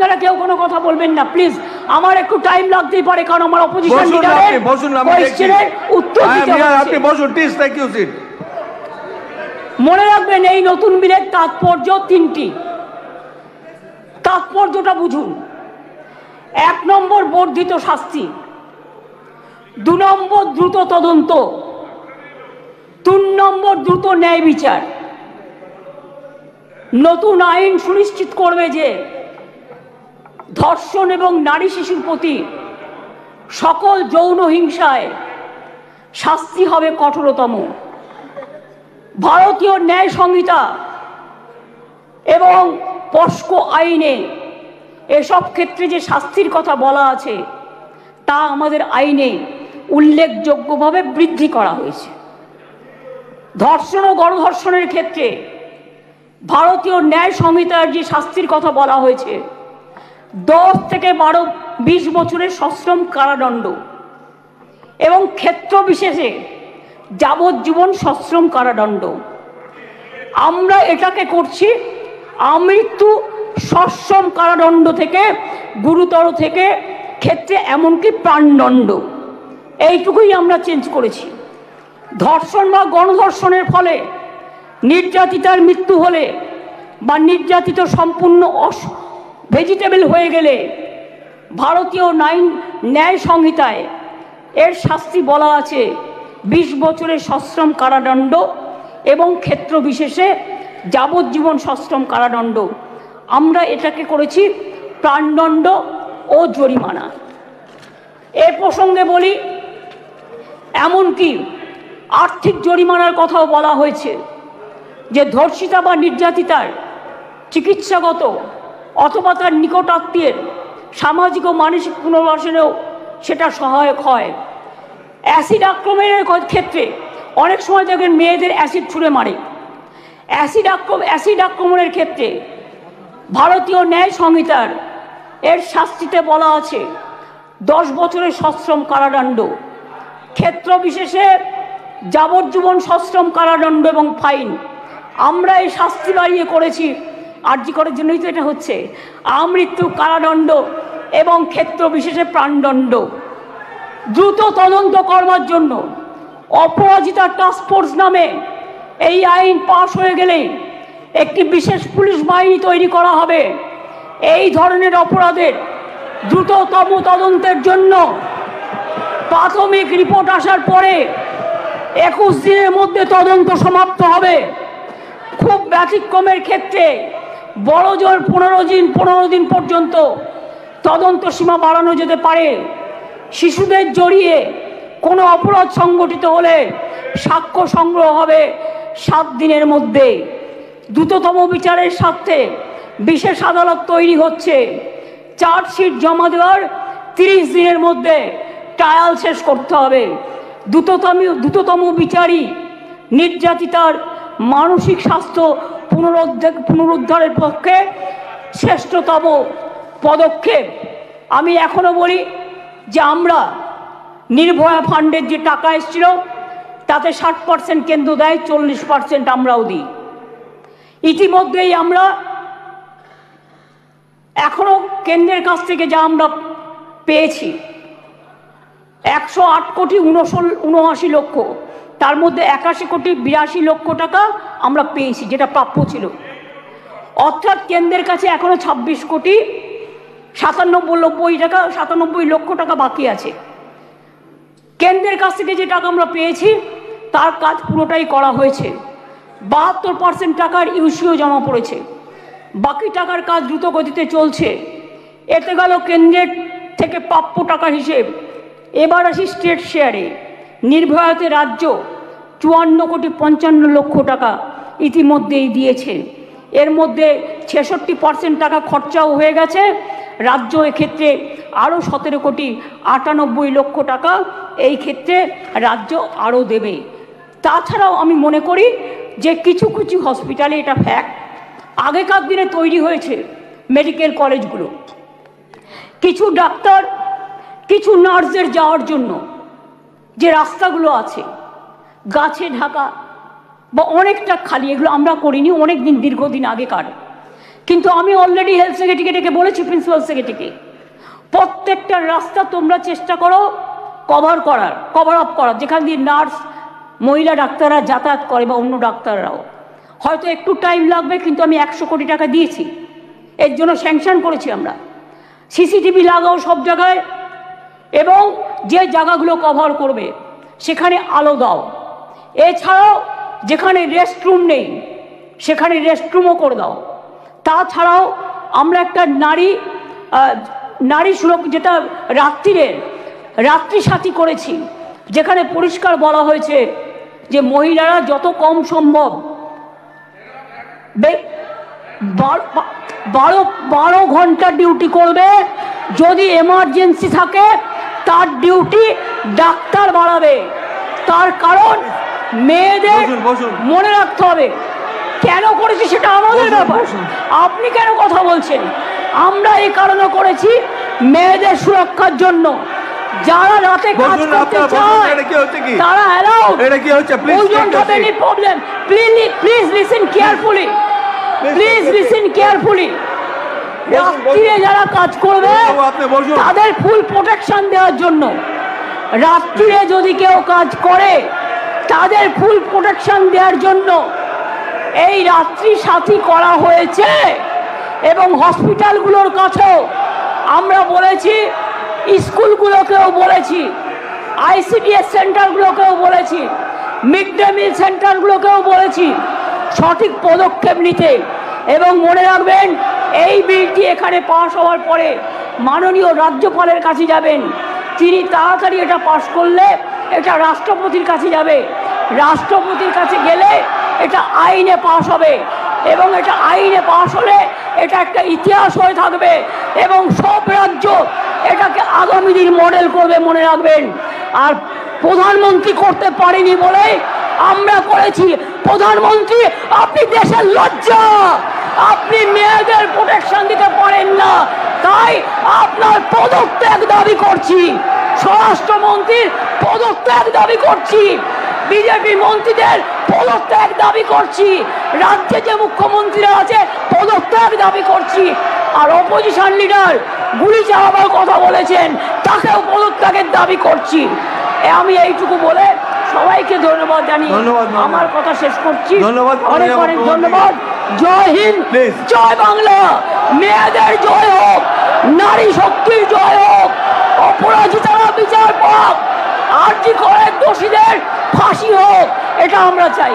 আপনারা কেউ কোনো কথা বলবেন না প্লিজ। আমার একটু টাইম লাগতেই পারে, কারণ আমার অপোজিশন লিডারের কোশ্চেনের উত্তর দিতে হবে। আপনি বসুন প্লিজ, টেক ইউ সিট। মনে রাখবেন, এই নতুন বিলের তাৎপর্য তিনটি। তাৎপর্যটা বুঝুন। 1 নম্বর বর্ধিত শাস্তি, 2 নম্বর দ্রুত তদন্ত, 3 নম্বর দ্রুত ন্যায় বিচার। নতুন আইন সুনিশ্চিত করবে যে ধর্ষণ এবং নারী শিশুর প্রতি সকল যৌন হিংসায় শাস্তি হবে কঠোরতম। ভারতীয় ন্যায় সংহিতা এবং পস্কো আইনে এসব ক্ষেত্রে যে শাস্তির কথা বলা আছে তা আমাদের আইনে উল্লেখযোগ্যভাবে বৃদ্ধি করা হয়েছে। ধর্ষণ ও গণধর্ষণের ক্ষেত্রে ভারতীয় ন্যায় সংহিতার যে শাস্তির কথা বলা হয়েছে 10 থেকে 20 বছরের সশ্রম কারাদণ্ড এবং ক্ষেত্র বিশেষে যাবজ্জীবন সশ্রম কারাদণ্ড। আমরা এটাকে করছি আমৃত্যু সশ্রম কারাদণ্ড থেকে গুরুতর থেকে ক্ষেত্রে এমনকি প্রাণদণ্ড, এইটুকুই আমরা চেঞ্জ করেছি। ধর্ষণ বা গণধর্ষণের ফলে নির্যাতিতার মৃত্যু হলে বা নির্যাতিত সম্পূর্ণ ভেজিটেবল হয়ে গেলে ভারতীয় ন্যায় সংহিতায় এর শাস্তি বলা আছে 20 বছরের সশ্রম কারাদণ্ড এবং ক্ষেত্র বিশেষে যাবজ্জীবন সশ্রম কারাদণ্ড। আমরা এটাকে করেছি প্রাণদণ্ড ও জরিমানা। এ প্রসঙ্গে বলি, এমনকি আর্থিক জরিমানার কথাও বলা হয়েছে যে ধর্ষিতা বা নির্যাতিতার চিকিৎসাগত অথবা তার নিকটাত্মীয়ের সামাজিক ও মানসিক পুনর্বাসনেও সেটা সহায়ক হয়। অ্যাসিড আক্রমণের ক্ষেত্রে অনেক সময় দেখবেন মেয়েদের অ্যাসিড ছুঁড়ে মারে। অ্যাসিড আক্রমণের ক্ষেত্রে ভারতীয় ন্যায় সংহিতার এর শাস্তিতে বলা আছে 10 বছরের সশ্রম কারাদণ্ড, ক্ষেত্র বিশেষে যাবজ্জীবন সশ্রম কারাদণ্ড এবং ফাইন। আমরা এই শাস্তি বাড়িয়ে করেছি আরজি করার জন্যই তো এটা হচ্ছে, আমৃত্যু কারাদণ্ড এবং ক্ষেত্র বিশেষে প্রাণদণ্ড। দ্রুত তদন্ত করবার জন্য অপরাজিতা টাস্ক ফোর্স নামে এই আইন পাশ হয়ে গেলে একটি বিশেষ পুলিশ বাহিনী তৈরি করা হবে। এই ধরনের অপরাধের দ্রুততম তদন্তের জন্য প্রাথমিক রিপোর্ট আসার পরে 21 দিনের মধ্যে তদন্ত সমাপ্ত হবে। খুব ব্যতিক্রমের ক্ষেত্রে বড় জোর 15 দিন পর্যন্ত তদন্ত সীমা বাড়ানো যেতে পারে। শিশুদের জড়িয়ে কোনো অপরাধ সংগঠিত হলে সাক্ষ্য সংগ্রহ হবে 7 দিনের মধ্যে। দ্রুততম বিচারের স্বার্থে বিশেষ আদালত তৈরি হচ্ছে। চার্জশিট জমা দেওয়ার 30 দিনের মধ্যে ট্রায়াল শেষ করতে হবে। দ্রুততম বিচারই নির্যাতিতার মানসিক স্বাস্থ্য পুনরুদ্ধারের পক্ষে শ্রেষ্ঠতম পদক্ষেপ। আমি এখনো বলি যে আমরা নির্ভয়া ফান্ডের যে টাকা এসেছিল তাতে 60% কেন্দ্র দেয়, 40% আমরাও দিই। ইতিমধ্যেই আমরা এখনো কেন্দ্রের কাছ থেকে যা আমরা পেয়েছি 108 কোটি 79 লক্ষ, তার মধ্যে 81 কোটি 82 লক্ষ টাকা আমরা পেয়েছি যেটা প্রাপ্য ছিল। অর্থাৎ কেন্দ্রের কাছে এখনো 26 কোটি 97 লক্ষ টাকা বাকি আছে। কেন্দ্রের কাছ থেকে যে টাকা আমরা পেয়েছি তার কাজ পুরোটাই করা হয়েছে। 72% টাকার ইউসিও জমা পড়েছে, বাকি টাকার কাজ দ্রুত গতিতে চলছে। এতে গেল কেন্দ্রের থেকে প্রাপ্য টাকার হিসেব। এবার আসি স্টেট শেয়ারে। নির্ভয়াতে রাজ্য 54 কোটি 55 লক্ষ টাকা ইতিমধ্যেই দিয়েছে। এর মধ্যে 66% টাকা খরচাও হয়ে গেছে। রাজ্য এক্ষেত্রে আরও 17 কোটি 98 লক্ষ টাকা এই ক্ষেত্রে রাজ্য আরও দেবে। তাছাড়াও আমি মনে করি যে কিছু কিছু হসপিটালে এটা ফ্যাক্ট, আগেকার দিনে তৈরি হয়েছে মেডিকেল কলেজগুলো, কিছু ডাক্তার কিছু নার্সদের যাওয়ার জন্য যে রাস্তাগুলো আছে গাছে ঢাকা বা অনেকটা খালি, এগুলো আমরা করিনি, অনেক দিন দীর্ঘদিন আগেকার। কিন্তু আমি অলরেডি হেলথ সেক্রেটারিকে ডেকে বলেছি, প্রিন্সিপাল সেক্রেটারিকে, প্রত্যেকটা রাস্তা তোমরা চেষ্টা করো কভার আপ করার, যেখান দিয়ে নার্স মহিলা ডাক্তাররা যাতায়াত করে বা অন্য ডাক্তাররাও। হয়তো একটু টাইম লাগবে, কিন্তু আমি 100 কোটি টাকা দিয়েছি, এর জন্য স্যাংশন করেছি আমরা। সিসিটিভি লাগাও সব জায়গায়, এবং যে জায়গাগুলো কভার করবে সেখানে আলো দাও। এছাড়াও যেখানে রেস্টরুম নেই সেখানে রেস্টরুমও করে দাও। তাছাড়াও আমরা একটা নারী সুরক্ষা, যেটা রাত্রি সাথী করেছি, যেখানে পরিষ্কার বলা হয়েছে যে মহিলারা যত কম সম্ভব 12 ঘন্টা ডিউটি করবে। যদি এমার্জেন্সি থাকে তার ডিউটি ডাক্তার বাড়াবে। তার কারণ মেয়েদের মনে রাখতে হবে কেন করেছি, সেটা আমাদের ব্যাপার। আপনি কেন কথা বলছেন? আমরা এই কারণে করেছি মেয়েদের সুরক্ষার জন্য। যারা রাতে কাজ করতে চায় তারা allowed. Problem, please listen carefully, রাত্রিরে যারা কাজ করবে তাদের ফুল প্রোটেকশন দেওয়ার জন্য। রাত্রিরে যদি কেউ কাজ করে তাদের ফুল প্রোটেকশন দেওয়ার জন্য এই রাত্রি সাথী করা হয়েছে। এবং হসপিটালগুলোর কাছেও আমরা বলেছি, স্কুলগুলোকেও বলেছি, ICDS সেন্টারগুলোকেও বলেছি, মিড ডে মিল সেন্টারগুলোকেও বলেছি সঠিক পদক্ষেপ নিতে। এবং মনে রাখবেন, এই বিলটি এখানে পাশ হওয়ার পরে মাননীয় রাজ্যপালের কাছে যাবেন। তিনি তাড়াতাড়ি এটা পাশ করলে এটা রাষ্ট্রপতির কাছে যাবে। রাষ্ট্রপতির কাছে গেলে এটা আইনে পাশ হবে, এবং এটা আইনে পাশ হলে এটা একটা ইতিহাস হয়ে থাকবে, এবং সব রাজ্য এটাকে আগামী দিন মডেল করবে, মনে রাখবেন। আর প্রধানমন্ত্রী করতে পারেনি বলে আমরা করেছি। প্রধানমন্ত্রী, আপনি দেশের লজ্জা, আপনি মেয়েদের প্রোটেকশন দিতে পারেন না, তাই আপনার পদত্যাগ দাবি করছি। স্বরাষ্ট্রমন্ত্রীর পদত্যাগ দাবি করছি, বিজেপি মন্ত্রীদের পদত্যাগ দাবি করছি, রাজ্যে যে মুখ্যমন্ত্রীরা আছে পদত্যাগ দাবি করছি। আর অপোজিশন লিডার গুলি চালাবার কথা বলেছেন, তাকেও পদত্যাগের দাবি করছি। আমি এইটুকু বলে সবাইকে ধন্যবাদ জানিয়ে আমার কথা শেষ করছি। অনেক অনেক ধন্যবাদ। জয় হিন্দ, জয় বাংলা। মেয়েদের জয় হোক, নারী শক্তির জয় হোক, অপরাজিতারা বিচার পাক, আরজি করের দোষীদের ফাঁসি হোক, এটা আমরা চাই।